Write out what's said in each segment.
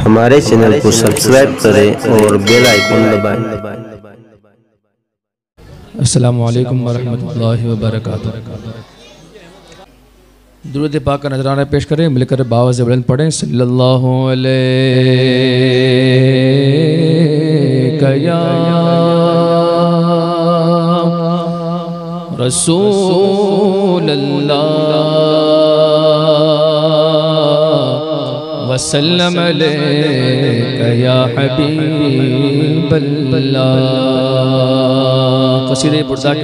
हमारे चैनल को सब्सक्राइब करें और बेल आइकन दबाएं। अस्सलामु अलैकुम वरहमतुल्लाहि वबरकातुहू। दुरूद पाक का नजराना पेश करें, मिलकर बावज़ बुलंद पढ़ें। सल्लल्लाहु अलैहि या रसूल अल्लाह वसल्लम अलैका या हबीब अल्लाह। कसीदे बुर्दा के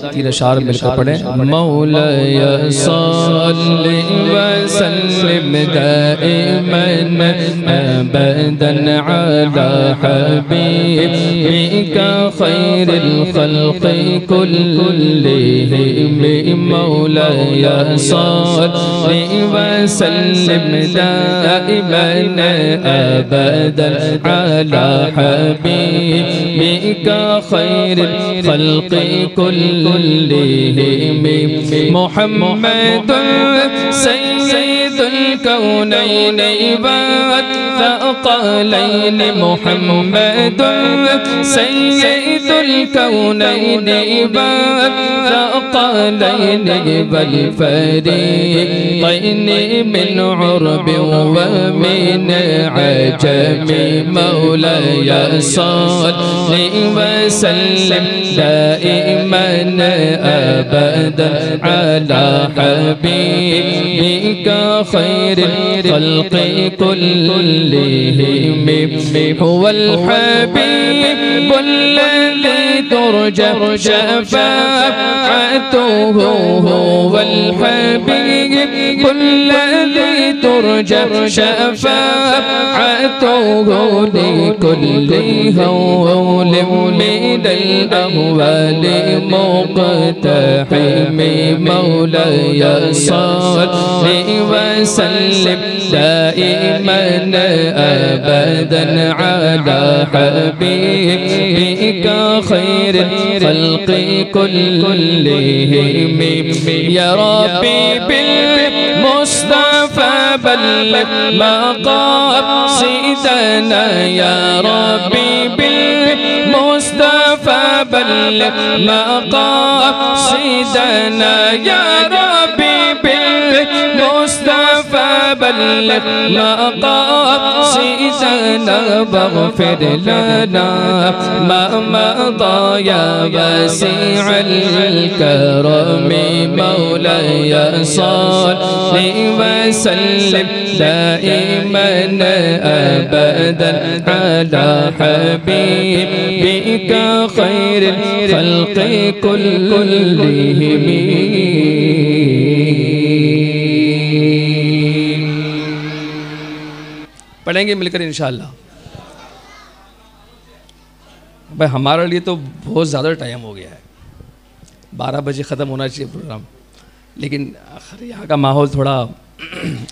तीन अशार मिलकर पढ़ें। मौलाया सल्लि व सल्लिम दाइमन अबदन अला हबीबिका खैरिल खल्क़ि कुल्लिहिम। मौलाया सल्लि व सल्लिम दाइमन अबदन अला हबीबिका खैरिल खल्क़ि कुल्लिहिम। मुहम्मदुन सय्यदुल कौनैन वत्थक़लैन। मुहम्मदुन सय्यदुल कौनैन वत्थक़लैन वल फरीक़ैन मिन उर्ब व मिन अजम। मौलाया सल्लि व सल्लिम दाइमन अबदन अला हबीबिका खैरिल खल्क़ि कुल्लिहिम। हुवल हबीबुल्लज़ी तुरजा शफ़ाअतुहु। हुवल हबीबुल्लज़ी तुरजा शफ़ाअतुहु लिकुल्लि हौलिन मिनल अहवाल मुक़तहिम। मौलाया सल्लि व सल्लिम दाइमन अबदन अला हबीबिका खैरिल खल्क़ि कुल्लिहिम। या रब्बी बिल मुस्तफ़ा बल्लिग़ मक़ासिदना। या रब्बी बिल मुस्तफ़ा बल्लिग़ मक़ासिदना। या रब्बी बिल मुस्तफ़ा बल्लिग़ मक़ासिदना वग़फ़िर लना मा मज़ा या वसीअल करम। मौलाया सल्लि व सल्लिम दाइमन अबदन अला हबीबिका खैरिल खल्क़ि कुल्लिहिम। पढ़ेंगे मिलकर इंशाअल्लाह। भाई हमारे लिए तो बहुत ज़्यादा टाइम हो गया है, 12 बजे ख़त्म होना चाहिए प्रोग्राम, लेकिन आखिर यहाँ का माहौल थोड़ा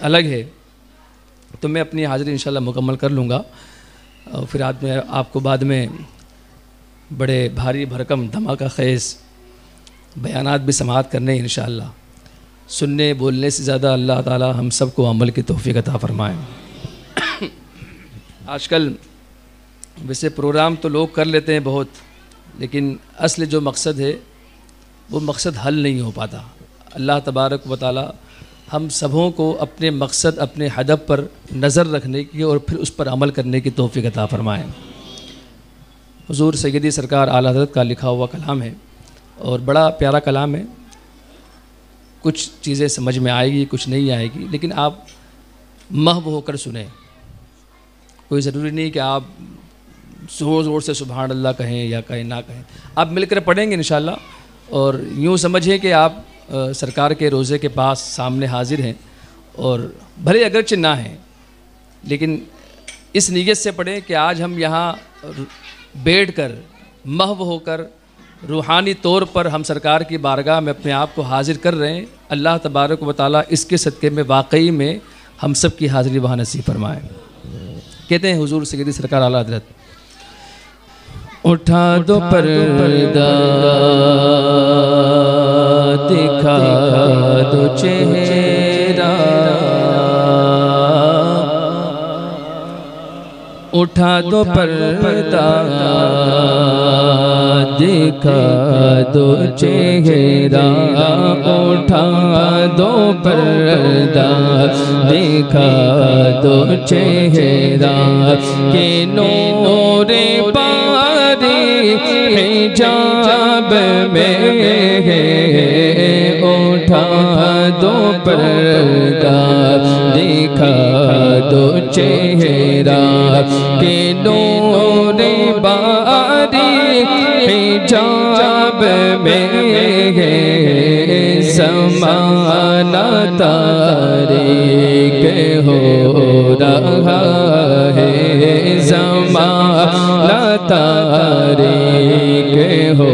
अलग है, तो मैं अपनी हाज़िरी इंशाअल्लाह मुकम्मल कर लूँगा। और फिर आपको बाद में बड़े भारी भरकम धमाका ख़ेज़ बयानात भी समाअत करने हैं इंशाअल्लाह। सुनने बोलने से ज़्यादा अल्लाह ताला हम सबको अमल की तौफ़ीक़ अता फ़रमाए। आजकल वैसे प्रोग्राम तो लोग कर लेते हैं बहुत, लेकिन असल जो मकसद है वो मकसद हल नहीं हो पाता। अल्लाह तबारक व तआला हम सबों को अपने मकसद, अपने हदफ पर नज़र रखने की और फिर उस पर अमल करने की तौफ़ीक़ अता फ़रमाए। हुज़ूर सैयदी सरकार आला हज़रत का लिखा हुआ कलाम है और बड़ा प्यारा कलाम है। कुछ चीज़ें समझ में आएगी, कुछ नहीं आएगी, लेकिन आप महव होकर सुने। कोई ज़रूरी नहीं कि आप ज़ोर ज़ोर से सुभान अल्लाह कहें या कहें ना कहें, आप मिलकर पढ़ेंगे इंशाअल्लाह। और यूँ समझिए कि आप सरकार के रोज़े के पास सामने हाजिर हैं, और भले अगरचे ना हैं, लेकिन इस नीयत से पढ़ें कि आज हम यहाँ बैठ कर महव होकर रूहानी तौर पर हम सरकार की बारगाह में अपने आप को हाजिर कर रहे हैं। अल्लाह तबारक व तआला इसके सदक़े में वाकई में हम सब की हाज़िरी वहाँ नसीब फरमाए। कहते हैं हुज़ूर सैयदी सरकार आला हज़रत, उठा दो पर्दा दिखा दो चेहरा उठा दो पर्दा, देखा दो चेहरा, उठा दो पर्दा, देखा दो चेहरा, के नूरे बारी हिजाब में उठा दो पर्दा, देखा दो चेहरा, के नूरे बारी हिजाब में ज़माना तारीक हो रहा है, ज़माना तारीक हो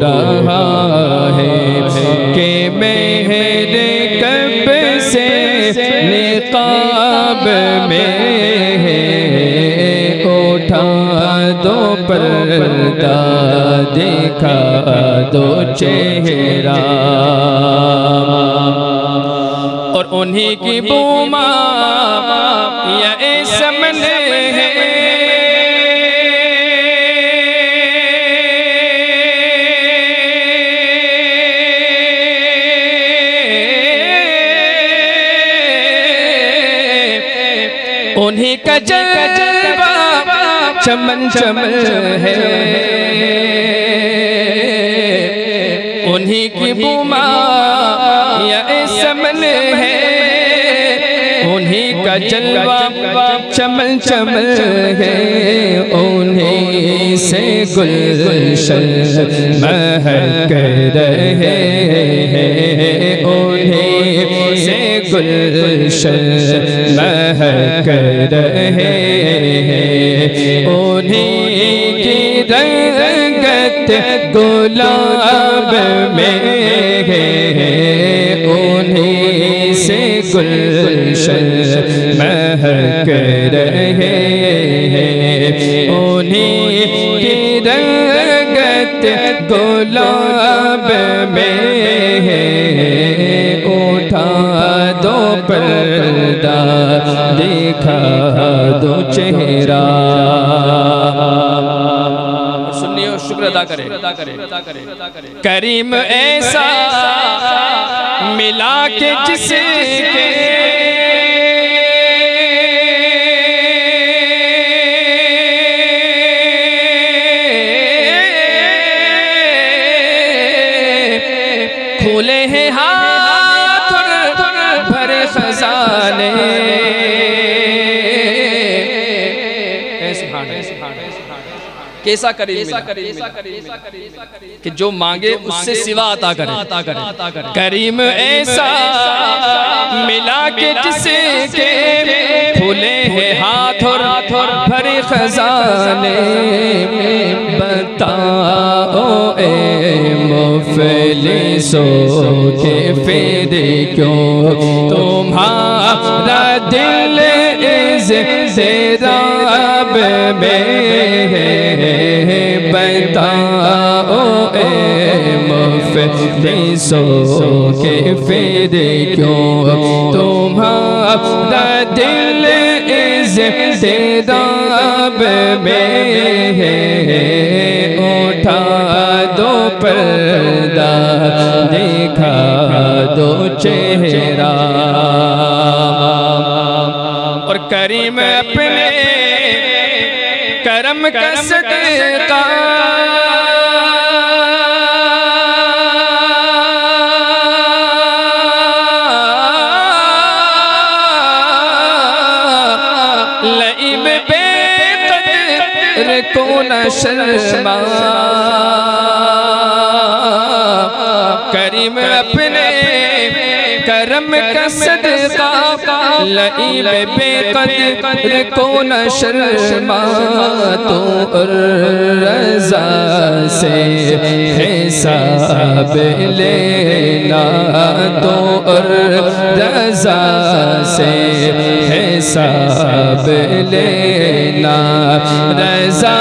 रहा है, कि मेरे कब से निकाब में उठा दो पर्दा, देखा दो चेहरा। और उन्हीं की बूमा या समले है, उन्हीं का जलवा चमन चमन है, उन्हीं की बुमा या समन है, उन्हीं का जलवा चमन चमन है, उन्हीं से गुलशन महक रहे हैं, उन्हीं से गुलशन महक रहे हैं, उन्हीं की रंगत गुलाब में है, उन्हीं से गुलशन महक रहे हैं, उन्हीं की रंगत गुलाब में है, उठा दो पर्दा, देखा दो चेहरा। सुनिए और शुक्र अदा करें। करीम ऐसा मिला के जिसे खोले हैं हाथ भरे खजाने, कैसा करीम कि जो मांगे उससे सिवा अता करे। करीम ऐसा मिला के जिसे के खुले हैं हाथ और भरे खजाने, बताओ ए मुफलिसों के फिर क्यों तुम्हारा दिल इज़्तिराब में है, बताओ ए मुफलिसों के फिर क्यों तुम्हारा दिल इज़्तिराब में है, उठा दो पर्दा, देखा दो चेहरा। और करीम अपने करम का सदका लईब बेक़द्र को न शर्मा, करीम अपने करम का सदका लईब बेक़द्र को न शर्मा, तो रज़ा से हिसाब लेना, तो रज़ा से हिसाब लेना, रज़ा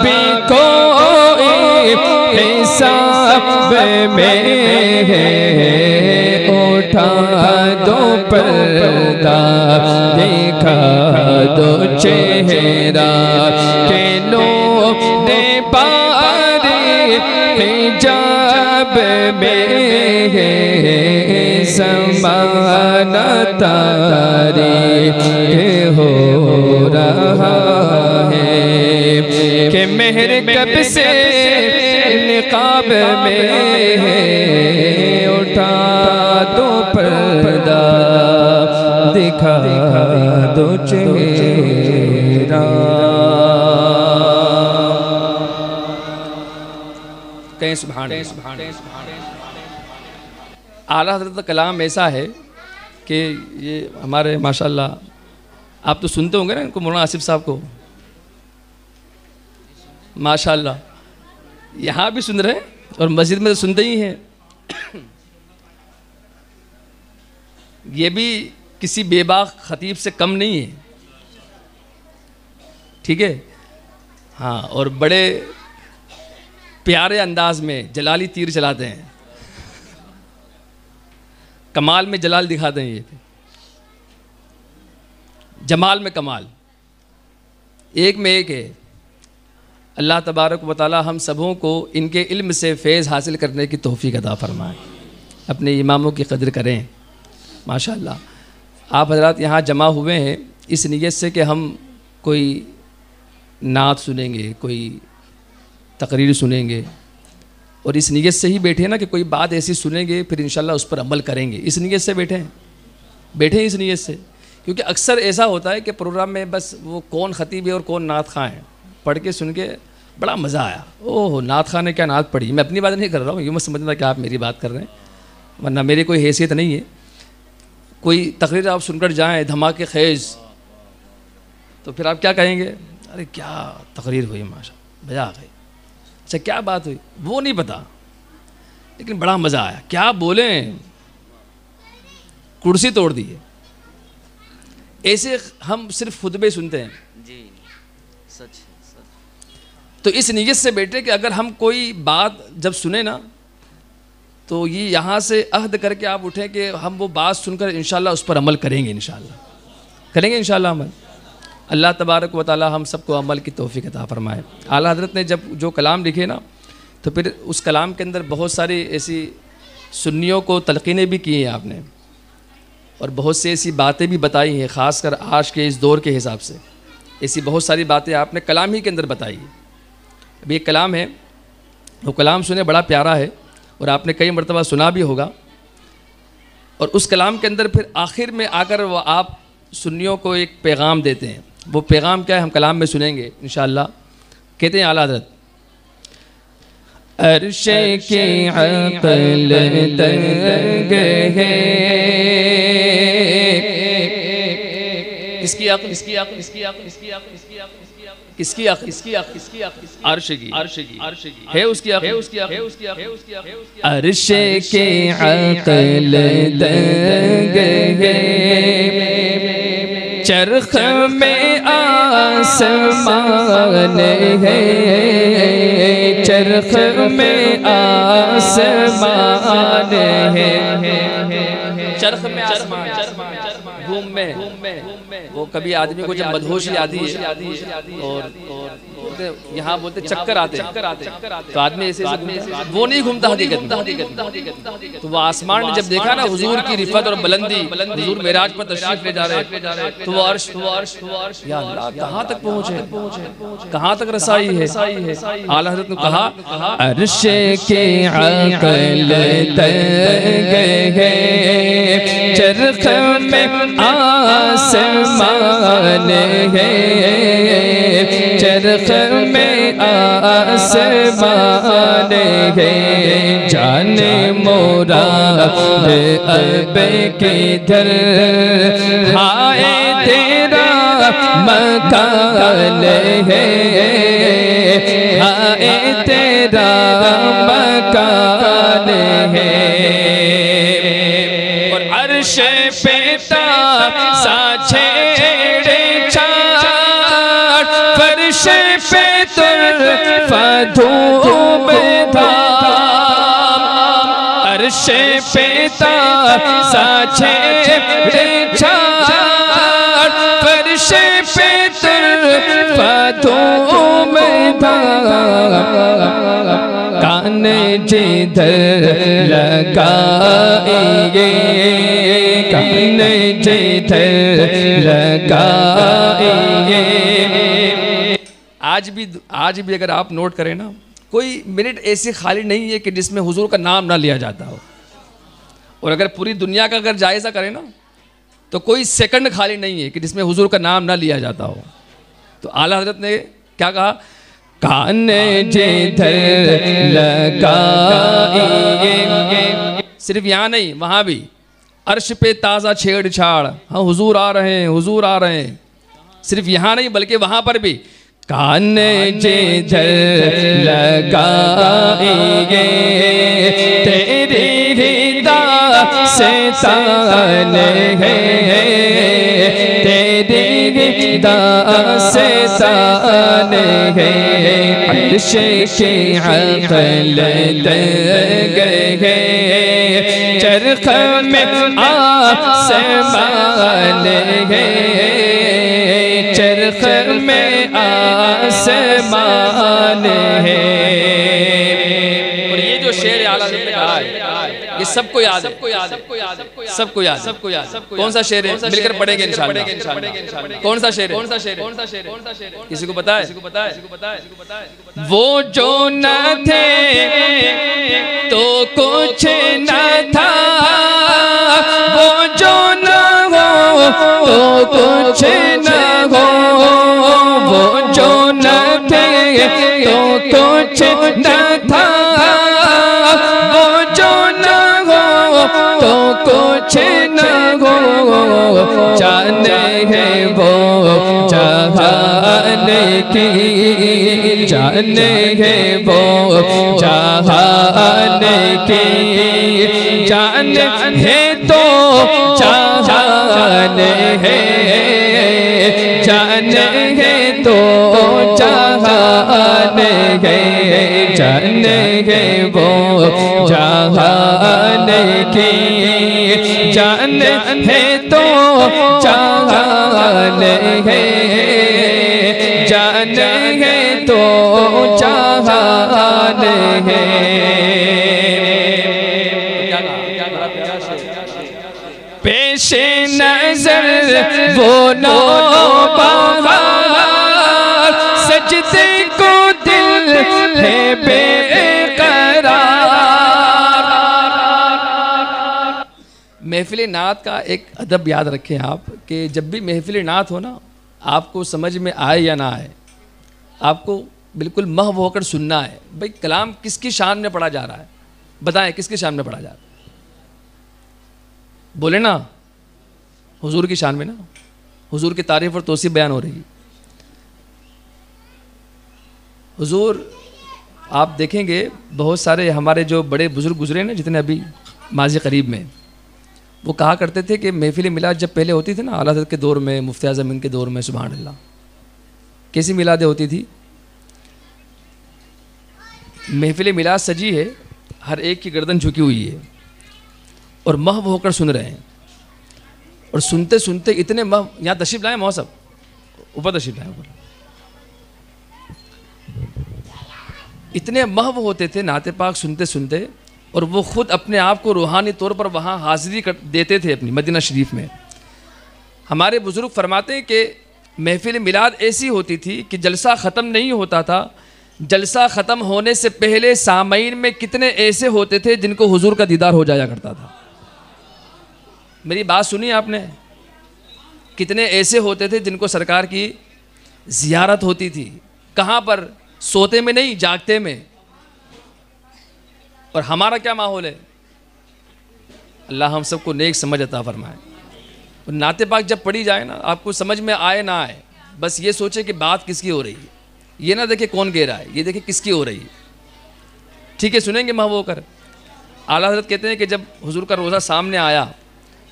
भी कोई हिसाब में है, उठा दो पर्दा, देखा दो चेहरा के नूरे पारे हिजाब में समाना तारीख हो रहा है कि मेहर कब से निकाब में उठा दो पर्दा दिखा दो चेहरा। कहीं सुभान आला हज़रत का कलाम ऐसा है कि ये हमारे माशाल्लाह आप तो सुनते होंगे ना इनको, मौलाना आसिफ साहब को माशाल्लाह यहाँ भी सुन रहे हैं और मस्जिद में तो सुनते ही हैं। ये भी किसी बेबाक खतीब से कम नहीं है, ठीक है। हाँ, और बड़े प्यारे अंदाज में जलाली तीर चलाते हैं, कमाल में जलाल दिखाते हैं, ये जमाल में कमाल, एक में एक है। अल्लाह तबारक व तआला हम सबों को इनके इल्म से फैज़ हासिल करने की तौफ़ीक़ अता फ़रमाए, अपने इमामों की कदर करें। माशाअल्लाह आप हज़रात यहाँ जमा हुए हैं इस नीयत से कि हम कोई नात सुनेंगे, कोई तकरीर सुनेंगे, और इस नीयत से ही बैठे ना कि कोई बात ऐसी सुनेंगे फिर इंशाल्लाह उस पर अमल करेंगे। इस नीयत से बैठे इस नीयत से, क्योंकि अक्सर ऐसा होता है कि प्रोग्राम में बस वो कौन ख़तीब है और कौन नात खां है, पढ़ के सुन के बड़ा मज़ा आया, ओह नात खां ने क्या नात पढ़ी। मैं अपनी बात नहीं कर रहा हूँ, यूँ मत समझना कि आप मेरी बात कर रहे हैं, वरना मेरी कोई हैसियत नहीं है। कोई तकरीर आप सुनकर जाएँ धमाके ख़ेज़, तो फिर आप क्या कहेंगे, अरे क्या तकरीर हुई, माशा मज़ा आ गई, अच्छा क्या बात हुई वो नहीं पता, लेकिन बड़ा मज़ा आया, क्या बोलें, कुर्सी तोड़ दी है। ऐसे हम सिर्फ खुतबे सुनते हैं जी, सच। तो इस नीयत से बैठे कि अगर हम कोई बात जब सुने ना तो ये यहाँ से अहद करके आप उठें कि हम वो बात सुनकर इंशाल्लाह उस पर अमल करेंगे, इंशाल्लाह अमल। अल्लाह तबारक व तआला हम सबको अमल की तौफ़ीक़ अता फ़रमाए। आला हज़रत ने जब जो कलाम लिखे ना, तो फिर उस कलाम के अंदर बहुत सारी ऐसी सुन्नियों को तलक़ीनें भी की हैं आपने, और बहुत सी ऐसी बातें भी बताई हैं, ख़ासकर आज के इस दौर के हिसाब से ऐसी बहुत सारी बातें आपने कलाम ही के अंदर बताई है। अभी एक कलाम है, वो कलाम सुने बड़ा प्यारा है और आपने कई मरतबा सुना भी होगा, और उस कलाम के अंदर फिर आखिर में आकर वो आप सुन्नियों को एक पैगाम देते हैं। वो पैगाम क्या है हम कलाम में सुनेंगे इंशाअल्लाह। कहते हैं आला हज़रत, अर्शे की अक़ल तंग है, इसकी अक़ल, इसकी अक़ल, इसकी अक़ल, इसकी अक़ल, इसकी अक़ल, किसकी अक़ल, इसकी अक़ल, इसकी अक़ल, अर्श की, अर्श की, अर्श की है उसकी अक़ल, है उसकी अक़ल, है उसकी अक़ल, है उसकी अक़ल, है उसकी अक़ल। अर्शे की अक़ल तंग है, चरख़ में आसमान है, चरख़ में आसमान है, चरख़ में आसमान, घूम में वो कभी आदमी को जब मदहोशी आती है और यहाँ बोलते चक्कर आते, तो आदमी ऐसे वो नहीं घूमता हकीकत में। तो वो आसमान ने जब देखा ना हुजूर की रिफत और बुलंदी, हुजूर मेराज पर तशरीफ ले जा रहे, तो वो अर्श, या अल्लाह कहाँ तक पहुँचे, कहाँ तक रसाई है। आला हज़रत ने कहा, अर्श के अक़ल तंग है, चरख़ में आसमान है, चरख़ में आसमान है, जाने मुराद अब किधर, हाय तेरा मकान है, हाय तेरा मकान है। और अर्श पे सा छेड़े छाड़, फर्श पे तुल्फ़ा धूम धाम, अर्श पे सा छेड़े छाड़, फर्श पे तुम कान जिधर लगाइए, कान जिधर लगाइए। आज भी अगर आप नोट करें ना, कोई मिनट ऐसी खाली नहीं है कि जिसमें हुजूर का नाम ना लिया जाता हो। और अगर पूरी दुनिया का अगर जायज़ा करें ना, तो कोई सेकंड खाली नहीं है कि जिसमें हुजूर का नाम ना लिया जाता हो। तो आला हजरत ने क्या कहा? कान जिधर लगाइए। सिर्फ यहाँ नहीं, वहाँ भी अर्श पे ताज़ा छेड़छाड़, हाँ हुजूर आ रहे हैं, हुजूर आ रहे हैं। सिर्फ यहाँ नहीं बल्कि वहाँ पर भी कान जिधर लगाइए, तेरी रिदा से तान है, तेरी रिदा से तान है। अर्श की अक़ल लग गए, चरख़ में आसमान है, चरख़ में आसमान है। और ये जो शेर आला हज़रत ने कहा है, ये सबको याद है, सबको याद, सबको याद, सबको याद। कौन सा शेर है? मिलकर पढ़ेंगे इंशाअल्लाह। कौन सा शेर है? कौन सा शेर है? किसी को पता है? वो जो न थे तो कुछ न था, वो जो न हो तो कुछ न हो, वो जो न थे तो कुछ न था, वो जो न हो तो कुछ न हो। जाने है वो जहान की, जाने है वो जहान की, जान है तो जहान है, जान है तो जहान है, जान है वो जहान की, जान है तो जहान है, जान है तो जहान है। पेशे नजर वो नौबहार, सजदे को दिल है बेकरार। महफिल नात का एक अदब याद रखें आप, कि जब भी महफिल नात हो ना, आपको समझ में आए या ना आए, आपको बिल्कुल महव होकर सुनना है। भाई कलाम किसकी शान में पढ़ा जा रहा है? बताएं किसकी शान में पढ़ा जा रहा है? बोले ना, हुजूर की शान में ना, हुजूर की तारीफ और तौसीफ बयान हो रही है। हुजूर आप देखेंगे बहुत सारे हमारे जो बड़े बुजुर्ग गुजरे ना, जितने अभी माजी करीब में, वो कहा करते थे कि महफिल मिलाद जब पहले होती थी ना, आला हज़रत के दौर में, मुफ्ती आज़म इनके दौर में, सुभान अल्लाह, कैसी मिलादें होती थी। महफिल मिलाद सजी है, हर एक की गर्दन झुकी हुई है और महव होकर सुन रहे हैं, और सुनते सुनते इतने महव, यहाँ तशरीफ लाए मौसम, ऊपर तशरीफ लाए, ऊपर इतने महव होते थे नाते पाक सुनते सुनते, और वो खुद अपने आप को रूहानी तौर पर वहाँ हाजिरी कर देते थे अपनी मदीना शरीफ में। हमारे बुजुर्ग फरमाते हैं कि महफिल मिलाद ऐसी होती थी कि जलसा ख़त्म नहीं होता था, जलसा ख़त्म होने से पहले सामईन में कितने ऐसे होते थे जिनको हुजूर का दीदार हो जाया करता था। मेरी बात सुनी आपने? कितने ऐसे होते थे जिनको सरकार की ज़ियारत होती थी। कहाँ पर? सोते में नहीं, जागते में। और हमारा क्या माहौल है? अल्लाह हम सबको नेक समझ अता फरमाए। और नाते पाक जब पढ़ी जाए ना, आपको समझ में आए ना आए, बस ये सोचे कि बात किसकी हो रही है, ये ना देखे कौन कह रहा है, ये देखे किसकी हो रही है। ठीक है, सुनेंगे महबूब कर। आला हज़रत कहते हैं कि जब हुजूर का रोज़ा सामने आया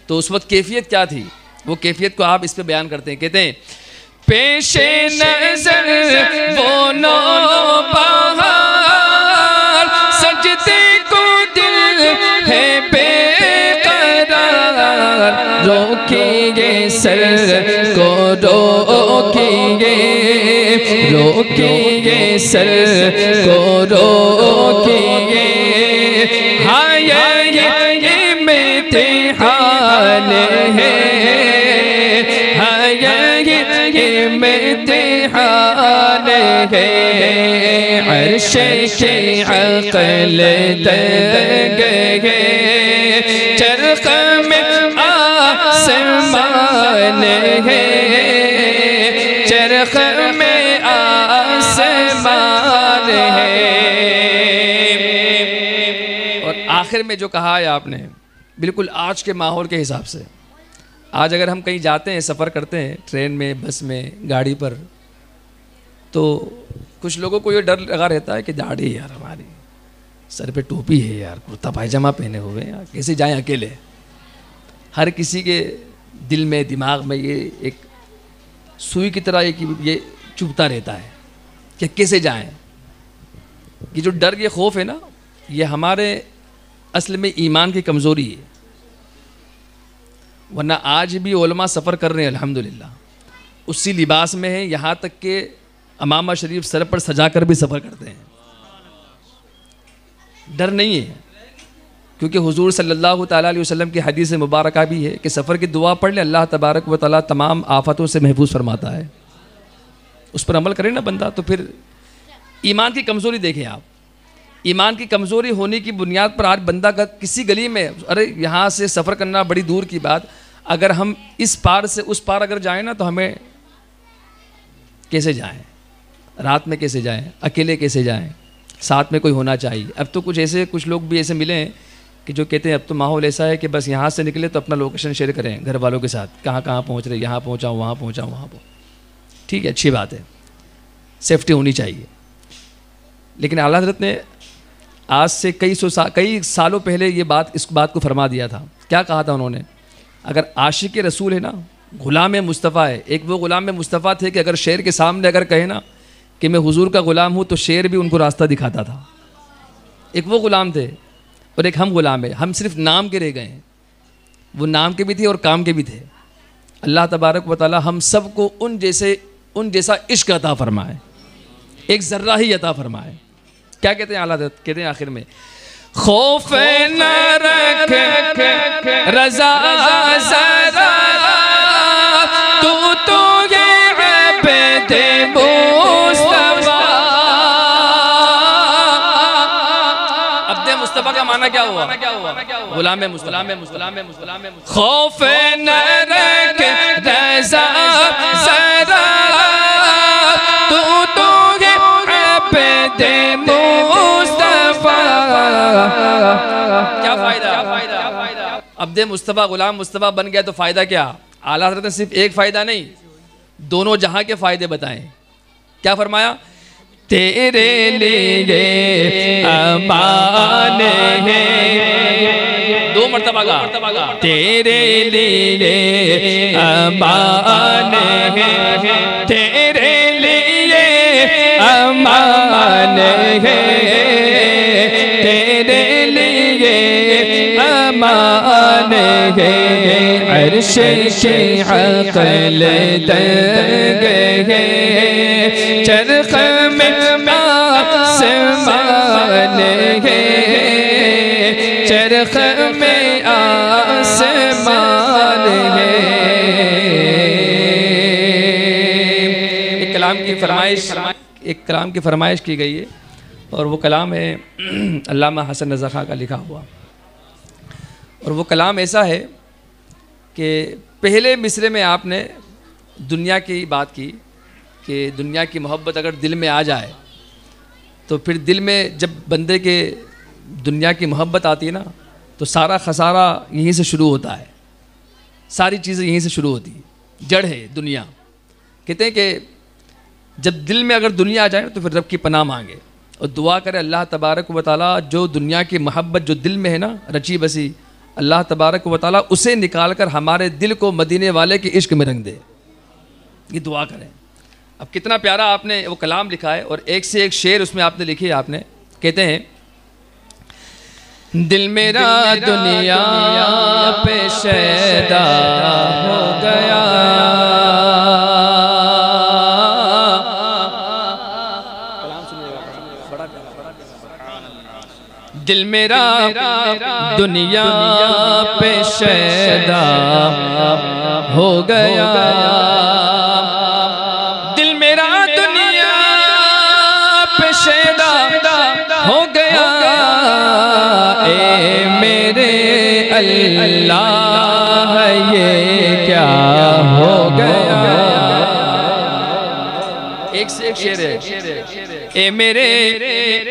तो उस वक्त कैफियत क्या थी, वो कैफियत को आप इस पे बयान करते हैं। कहते हैं पेशे नजर वो नौबहार, सजदे को दिल है बेकरार, रोकिए सर को रोकिए, रोकेंगे रोकेंगे सर को रोकेंगे। हाँ ये इम्तिहान है, हाँ ये इम्तिहान है। अर्श के अक़ल तंग है, चरख़ में आसमान है, चरख़ में आसमान है। और आखिर में जो कहा है आपने, बिल्कुल आज के माहौल के हिसाब से, आज अगर हम कहीं जाते हैं, सफ़र करते हैं, ट्रेन में, बस में, गाड़ी पर, तो कुछ लोगों को ये डर लगा रहता है कि दाढ़ी यार हमारी, सर पे टोपी है यार, कुर्ता पायजामा पहने हुए हैं, कैसे जाएं अकेले। हर किसी के दिल में, दिमाग में ये एक सुई की तरह ये चुभता रहता है कि कैसे जाएं। ये जो डर, ये खौफ है ना, ये हमारे असल में ईमान की कमज़ोरी है। वरना आज भी उलमा सफ़र कर रहे हैं अल्हम्दुलिल्लाह, उसी लिबास में है, यहाँ तक के अमामा शरीफ सर पर सजा कर भी सफ़र करते हैं। डर नहीं है, क्योंकि हुजूर सल्लल्लाहु ताला अलैहि वसल्लम की हदीस मुबारका भी है कि सफ़र की दुआ पढ़ ले, अल्लाह तबारक व तआला तमाम आफतों से महफूज फरमाता है। उस पर अमल करे ना बंदा, तो फिर ईमान की कमज़ोरी देखें आप। ईमान की कमज़ोरी होने की बुनियाद पर आज बंदा का किसी गली में, अरे यहाँ से सफ़र करना बड़ी दूर की बात, अगर हम इस पार से उस पार अगर जाएं ना, तो हमें कैसे जाएं, रात में कैसे जाएं, अकेले कैसे जाएं, साथ में कोई होना चाहिए। अब तो कुछ लोग भी ऐसे मिले हैं कि जो कहते हैं अब तो माहौल ऐसा है कि बस यहाँ से निकले तो अपना लोकेशन शेयर करें घर वालों के साथ, कहाँ कहाँ पहुँच रहे, यहाँ पहुँचा हूँ, वहाँ पहुँचा हूँ, वहाँ पहुँच। ठीक है, अच्छी बात है, सेफ्टी होनी चाहिए। लेकिन आला हज़रत ने आज से कई सालों पहले इस बात को फरमा दिया था। क्या कहा था उन्होंने? अगर आशिक रसूल है ना, ग़ुलाम मुस्तफ़ा है, एक वो ग़ुलाम मुस्तफ़ा थे कि अगर शेर के सामने अगर कहे ना कि मैं हुजूर का ग़ुलाम हूँ, तो शेर भी उनको रास्ता दिखाता था। एक वो ग़ुलाम थे और एक हम ग़ुलाम है। हम सिर्फ नाम के रह गए हैं, वो नाम के भी थे और काम के भी थे। अल्लाह तबारक व तआला हम सबको उन जैसा इश्क अता फरमाए, एक ज़र्रा ही अता फरमाए। क्या कहते हैं आला हज़रत? कहते हैं आखिर में, खौफ न रख रज़ा ज़रा, तू तो ये अब्द मुस्तफ़ा। अब्द मुस्तफ़ा का माना क्या हुआ? गुलाम मुस्तफ़ा। खौफ न रख रज़ा ज़रा, तू तो ये अब्द मुस्तफ़ा। क्या फ़ायदा? अब्द मुस्तफ़ा गुलाम मुस्तफ़ा बन गया तो फ़ायदा क्या? आला हज़रत ने सिर्फ एक फ़ायदा नहीं, दोनों जहां के फ़ायदे बताएं। क्या फरमाया? तेरे लिए अमान है, दो मर्तबा का, तेरे लिए अमान है, तेरे लिए अमान है, तेरे लिए अमान है। अर्श के अक़ल तंग है, चरख़ में आसमान है, चरख़ में आसमान है। एक कलाम की फरमाइश की गई है और वो कलाम है अल्लामा हसन रज़ा खां का लिखा हुआ। और वो कलाम ऐसा है कि पहले मिसरे में आपने दुनिया की बात की कि दुनिया की मोहब्बत अगर दिल में आ जाए तो फिर दिल में जब बंदे के दुनिया की मोहब्बत आती है ना, तो सारा खसारा यहीं से शुरू होता है, सारी चीज़ें यहीं से शुरू होती है, जड़ है दुनिया। कहते हैं कि जब दिल में अगर दुनिया आ जाए तो फिर रब की पनाह मांगे और दुआ करे अल्लाह तबारक व तआला जो दुनिया की मोहब्बत जो दिल में है ना रची बसी, अल्लाह तबारक व तआला उसे निकाल कर हमारे दिल को मदीने वाले के इश्क में रंग दे। ये दुआ करें। अब कितना प्यारा आपने वो कलाम लिखा है और एक से एक शेर उसमें आपने लिखी है। आपने कहते हैं, दिल मेरा दुनिया पे शैदा हो गया, दिल मेरा दुनिया पे शैदा हो गया, दिल मेरा दुनिया पे शैदा हो गया। ए मेरे अल्लाह ये क्या हो गया। एक से एक शेर है। ए मेरे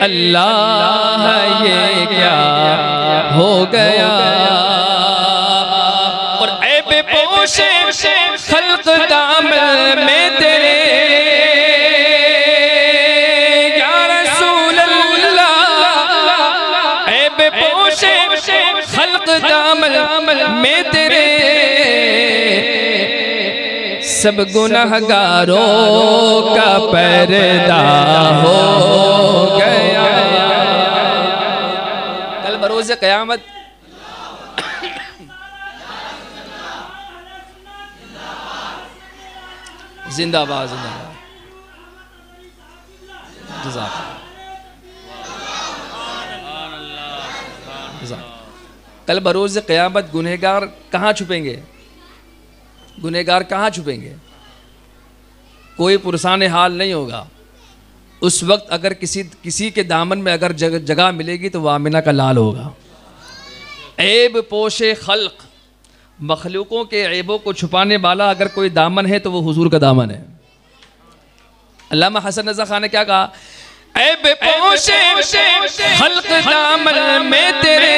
अल्लाह ये क्या हो गया। और ऐब पोशे खल्क दामन में तेरे या रसूल अल्लाह, ऐब पोशे खल्क दामन में तेरे सब गुनहगारों का पर्दा हो गया। कल बरोज़ क़यामत जिंदाबाद जिंदाबाद। कल बरोज़ क़यामत गुनहगार कहाँ छुपेंगे? गुनहगार कहाँ छुपेंगे? कोई पुरसान हाल नहीं होगा। उस वक्त अगर किसी के दामन में अगर जगह मिलेगी तो वह आमिना का लाल होगा। ऐब पोशे खल्क, मखलूकों के ऐबों को छुपाने वाला अगर कोई दामन है तो वो हुजूर का दामन है। अल्लामा हसन रज़ा खान ने क्या कहा? ऐब पोशे खल्क दामन में तेरे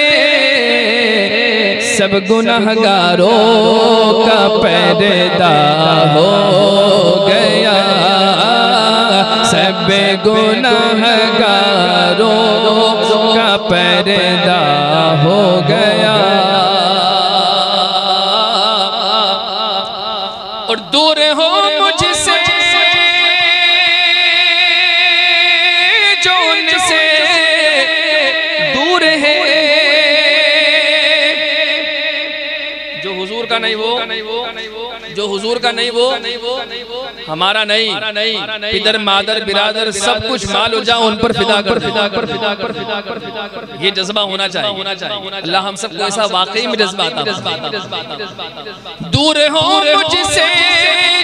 सब गुनहगारों का पर्दा हो गया, सब गुनहगारों का पर्दा हो गया। और दूर हो मुझसे जो उनसे दूर है, जो हुजूर का नहीं वो, जो हुजूर का नहीं वो हमारा नहीं। पिदर मादर बिरादर सब कुछ माल हो जाओ उन पर फिदा कर। ये जज्बा होना चाहिए। अल्लाह हम सबको ऐसा वाकई में जज्बा आता। दूर हो मुझसे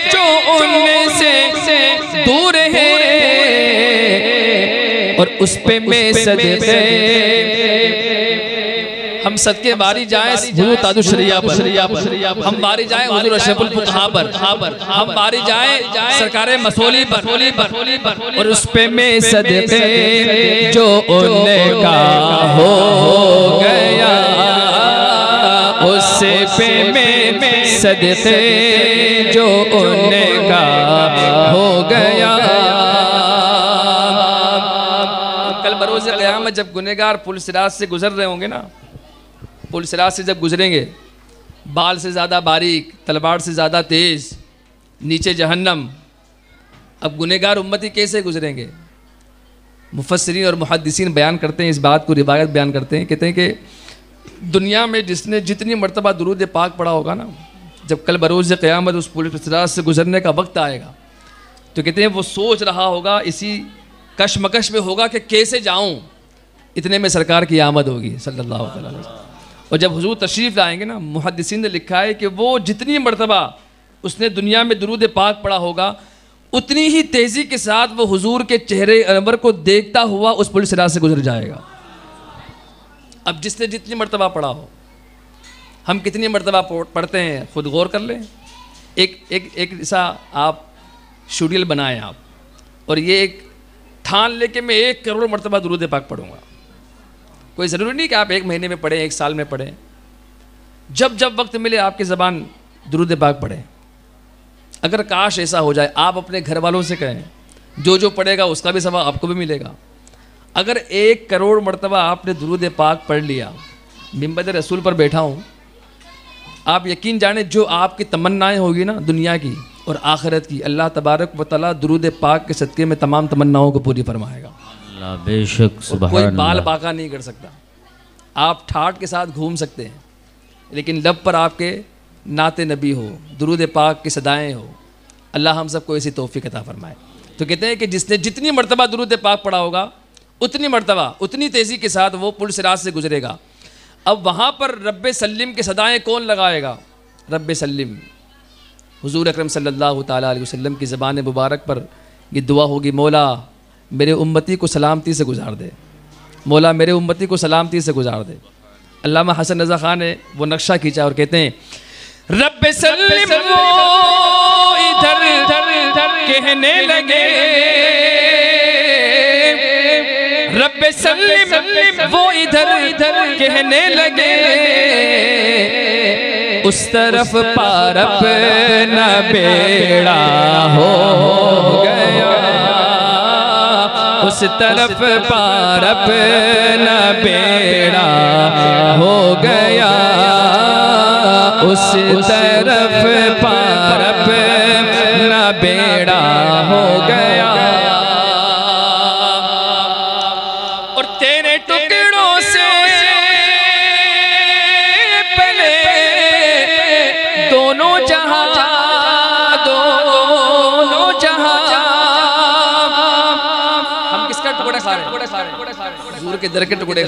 जो उनसे दूर है, और उस पे मैं सदके हम सदके बारी जाए हुजूर ताजुश शरिया पर, हम बारी जाए हुजूर अशरफुल फुक़हा पर, हम बारी जाए सरकारे मसोली पर, और उस पे मैं सदके जो उनका हो गया, उस पे मैं सदके जो उनका हो गया। कल बरोज़ क़यामत जब गुनहगार पुल सिरात से गुजर रहे होंगे ना, पुल सिरात से जब गुजरेंगे, बाल से ज़्यादा बारीक, तलवार से ज़्यादा तेज़, नीचे जहन्नम। अब गुनहगार उम्मती कैसे गुजरेंगे? मुफस्सिरीन और मुहद्दिसीन बयान करते हैं, इस बात को रिवायत बयान करते हैं। कहते हैं कि दुनिया में जिसने जितनी मरतबा दुरूद पाक पढ़ा होगा ना, जब कल बरोज़ क़यामत उस पुल सिरात से गुजरने का वक्त आएगा तो कहते हैं वो सोच रहा होगा, इसी कशमकश में होगा कि कैसे जाऊँ। इतने में सरकार की आमद होगी सल्लल्लाहु अलैहि वसल्लम। और जब हुजूर तशरीफ़ लाएंगे ना, मुहद्दिसीन ने लिखा है कि वो जितनी मरतबा उसने दुनिया में दुरूद पाक पढ़ा होगा उतनी ही तेज़ी के साथ वो हुजूर के चेहरे अनवर को देखता हुआ उस पुल सिरात से गुजर जाएगा। अब जिसने जितनी मरतबा पढ़ा हो, हम कितनी मरतबा पढ़ते हैं खुद गौर कर लें। एक ऐसा आप शेड्यूल बनाएं आप, और ये एक ठान लेके मैं 1 करोड़ मरतबा दुरूद पाक पढ़ूंगा। कोई ज़रूरी नहीं कि आप 1 महीने में पढ़ें, 1 साल में पढ़ें। जब जब वक्त मिले आपकी ज़बान दुरूद पाक पढ़ें। अगर काश ऐसा हो जाए, आप अपने घर वालों से कहें, जो जो पढ़ेगा उसका भी सवाब आपको भी मिलेगा। अगर 1 करोड़ मरतबा आपने दुरूद पाक पढ़ लिया, मिंबर रसूल पर बैठा हूँ, आप यकीन जाने जो आपकी तमन्नाएँ होगी ना दुनिया की और आखिरत की, अल्लाह तबारक व तआला दुरूद पाक के सदक़े में तमाम तमन्नाओं को पूरी फरमाएगा। बेशक कोई बाल बाका नहीं कर सकता। आप ठाठ के साथ घूम सकते हैं, लेकिन लब पर आपके नाते नबी हो, दुरूद पाक की सदाएँ हो। अल्लाह हम सबको ऐसी तौफीक अता फरमाए। तो कहते हैं कि जिसने जितनी मरतबा दुरूद पाक पढ़ा होगा उतनी मर्तबा उतनी तेज़ी के साथ वो पुल सिरात से गुजरेगा। अब वहाँ पर रब्बे सल्लिम की सदाएँ कौन लगाएगा? रब्बे सल्लिम, हुजूर अकरम सल्लल्लाहु ताला अलैहि वसल्लम की ज़बान मुबारक पर ये दुआ होगी, मौला मेरे उम्मती को सलामती से गुजार दे, मौला मेरे उम्मती को सलामती से गुजार दे। अल्लामा हसन रज़ा ख़ान ने वो नक्शा खींचा और कहते हैं रब्बे सल्लिम वो इधर कहने लगे, रब्बे सल्लिम वो इधर कहने लगे, उस तरफ पार अपना बेड़ा हो गया, उस तरफ पार अपना बेड़ा हो गया, उस तरफ पार अपना बेड़ा हो गया। और तेरे टुकड़ों से पहले दोनों जहां हम किसका टुकड़ा खा रहे हैं? हुजूर के दर के टुकड़े।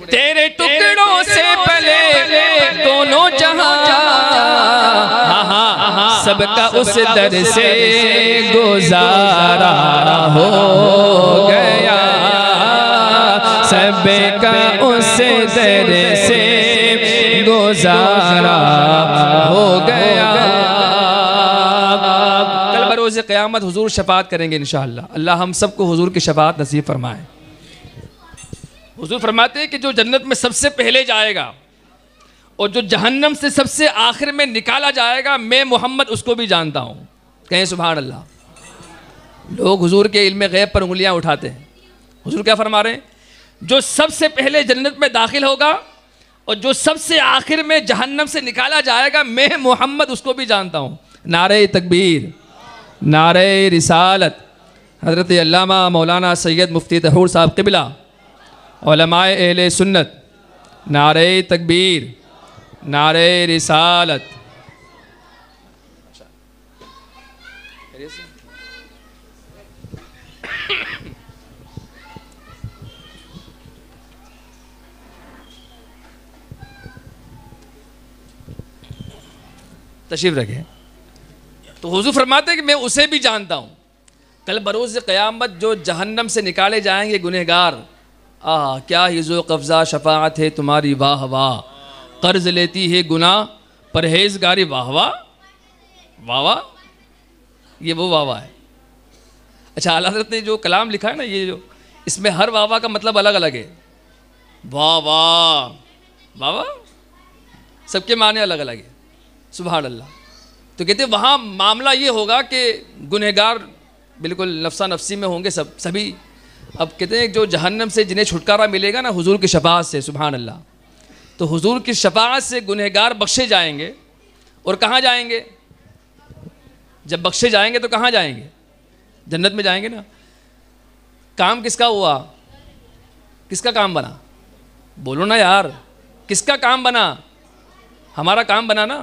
तेरे टुकड़ों से पहले दोनों जहां सबका उस दर से गुजारा हो गया, सबका उस दर से गुजारा हो गया। कल बरोज़ क़यामत हुजूर शफ़ाअत करेंगे इंशाअल्लाह। अल्लाह हम सबको हुजूर की शफ़ाअत नसीब फरमाए। हुजूर फरमाते हैं कि जो जन्नत में सबसे पहले जाएगा और जो जहन्नम से सबसे आखिर में निकाला जाएगा, मैं मोहम्मद उसको भी जानता हूँ। कहें सुभान अल्लाह। लोग हुजूर के इल्म गैब पर उंगलियाँ उठाते हैं। हुजूर क्या फरमा रहे हैं? जो सबसे पहले जन्नत में दाखिल होगा और जो सबसे आखिर में जहन्नम से निकाला जाएगा, मैं मोहम्मद उसको भी जानता हूँ। नारे तकबीर, नारे रिसालत। हज़रत अल्लामा मौलाना सैयद मुफ्ती तहूर साहब क़िबला, उलमाए अहले सुन्नत, नारे तकबीर, नारे रिसालत। तशरीफ रखें। तो हुजूर फरमाते हैं कि मैं उसे भी जानता हूँ। कल बरोज़ क़यामत जो जहन्नम से निकाले जाएंगे गुनहगार, क्या हिज़्ज़ो कब्ज़ा शफ़ाअत है तुम्हारी वाह वाह, कर्ज़ लेती है गुनाह परहेज़गारी वाह वाह, वाह वाह, ये वो वाह वाह है। अच्छा, आला हज़रत ने जो कलाम लिखा है ना, ये जो इसमें हर वाह वाह का मतलब अलग अलग है। वाह वाह, वाह वाह, सबके माने अलग अलग है। सुभान अल्लाह। तो कहते वहाँ मामला ये होगा कि गुनहगार बिल्कुल नफ्सा नफसी में होंगे सभी। अब कहते हैं जो जहन्नम से जिन्हें छुटकारा मिलेगा ना हुजूर की शफ़ाअत से, सुभान अल्लाह, तो हुजूर की शफ़ाअत से गुनहगार बख्शे जाएंगे। और कहाँ जाएंगे? जब बख्शे जाएंगे तो कहाँ जाएंगे? जन्नत में जाएंगे ना। काम किसका हुआ? किसका काम बना? बोलो ना यार, किसका काम बना? हमारा काम बना ना।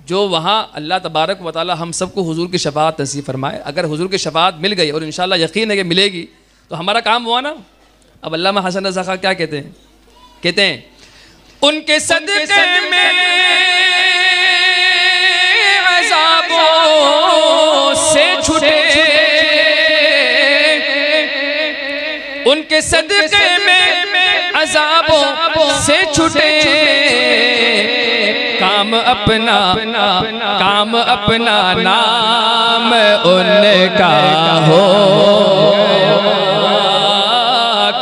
जो वहाँ अल्लाह तबारक व तआला हम सबको हुजूर की शफ़ाअत नसीब फरमाए। अगर हुजूर की शफ़ाअत मिल गई और इंशाअल्लाह यकीन है कि मिलेगी, तो हमारा काम हुआ ना। अब अल्लामा हसन रज़ा ख़ान क्या कहते हैं? कहते हैं उनके सदक़े में अज़ाबों से छुटे, उनके सदक़े में अज़ाबों से छुटे, काम अपना नाम उनका हो,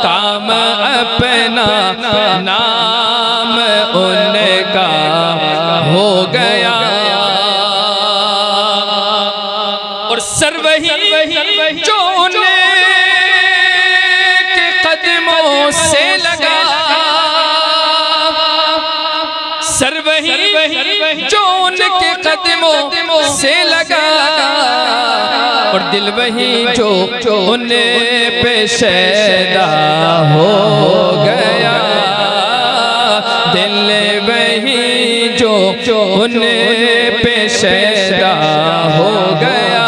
काम अपना नाम उनका हो गया। और सर वही जो उनके कदमों से लगा, सर वही जो उनके कदमों से लगा, और दिल वही जो उन पे शैदा हो गया, दिल वही जो उन पे शैदा हो गया।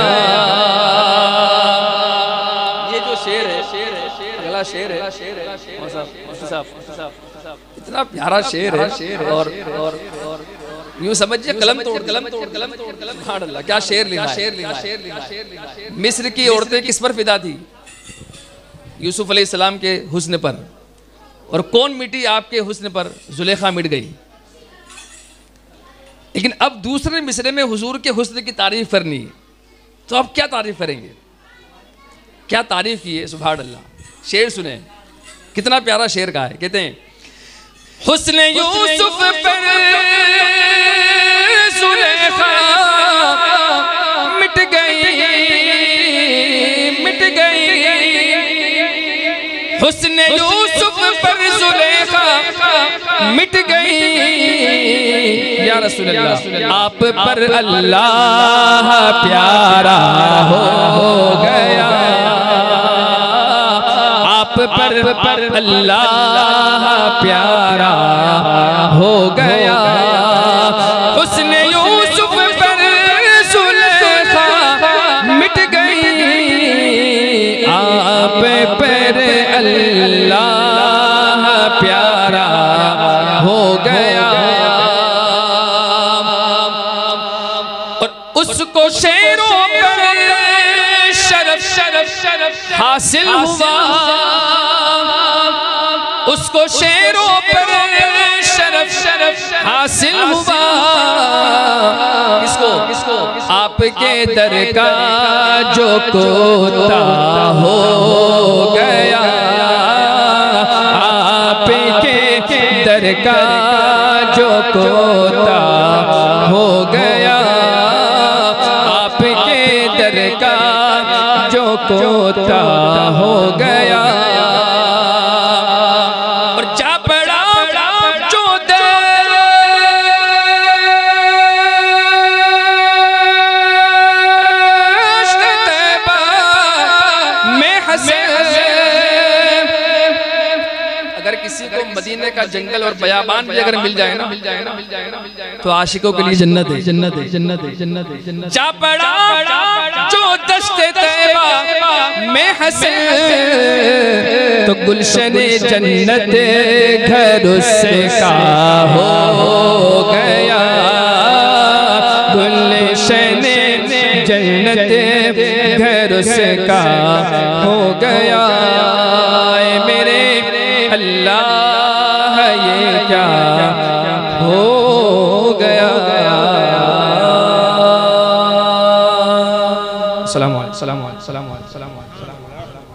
ये जो शेर है शेर है, इतना प्यारा शेर है। और यूं समझिए कलम तोड़ सुभान अल्लाह, क्या शेर लिखा है। मिस्र की औरतें किस पर फिदा थी? यूसुफ अलैहिस्सलाम के हुस्न पर। और कौन मिटी आपके हुस्न पर? जुलेखा मिट गई। लेकिन अब दूसरे मिसरे में हुजूर के हुस्न की तारीफ करनी, तो आप क्या तारीफ करेंगे? क्या तारीफ की है? सुभान अल्लाह। शेर सुने, कितना प्यारा शेर का है। कहते हैं हुस्न यूसुफ पर जुलेखा मिट गई, मिट गई। हुस्न यूसुफ पर जुलेखा मिट गई। या रसूल अल्लाह, आप पर अल्लाह प्यारा हो गया, आप पर अल्लाह प्यारा हो गया। हुस्न यूसुफ पर जुलेखा मिट गई, आप पर अल्लाह प्यारा हो गया। और उसको शेरों पर शरफ हासिल हुआ, उसको शेरों पर शरफ हासिल हुआ। किसको? आपके दर का जो कोता हो गया, आपके दर का जो कोता हो गया, आपके दर का जो कोता हो गया। और जा पड़ा जो में हंसे। अगर किसी को मदीने का जंगल और बयाबान भी अगर मिल जाए ना, तो आशिकों के लिए जन्नत है, जन्नत है, जन्नत है, जन्नत है, जन्नत। जा पड़ा जो दश्ते तैबा में हंसे, तो गुलशने जन्नत घर उससे का हो गया, गुलशने जन्नत घर उससे का हो गया। मेरे अल्लाह ये क्या हो गया। सलाम अलैकुम, सलाम अलैकुम, सलाम अलैकुम, सलाम अलैकुम।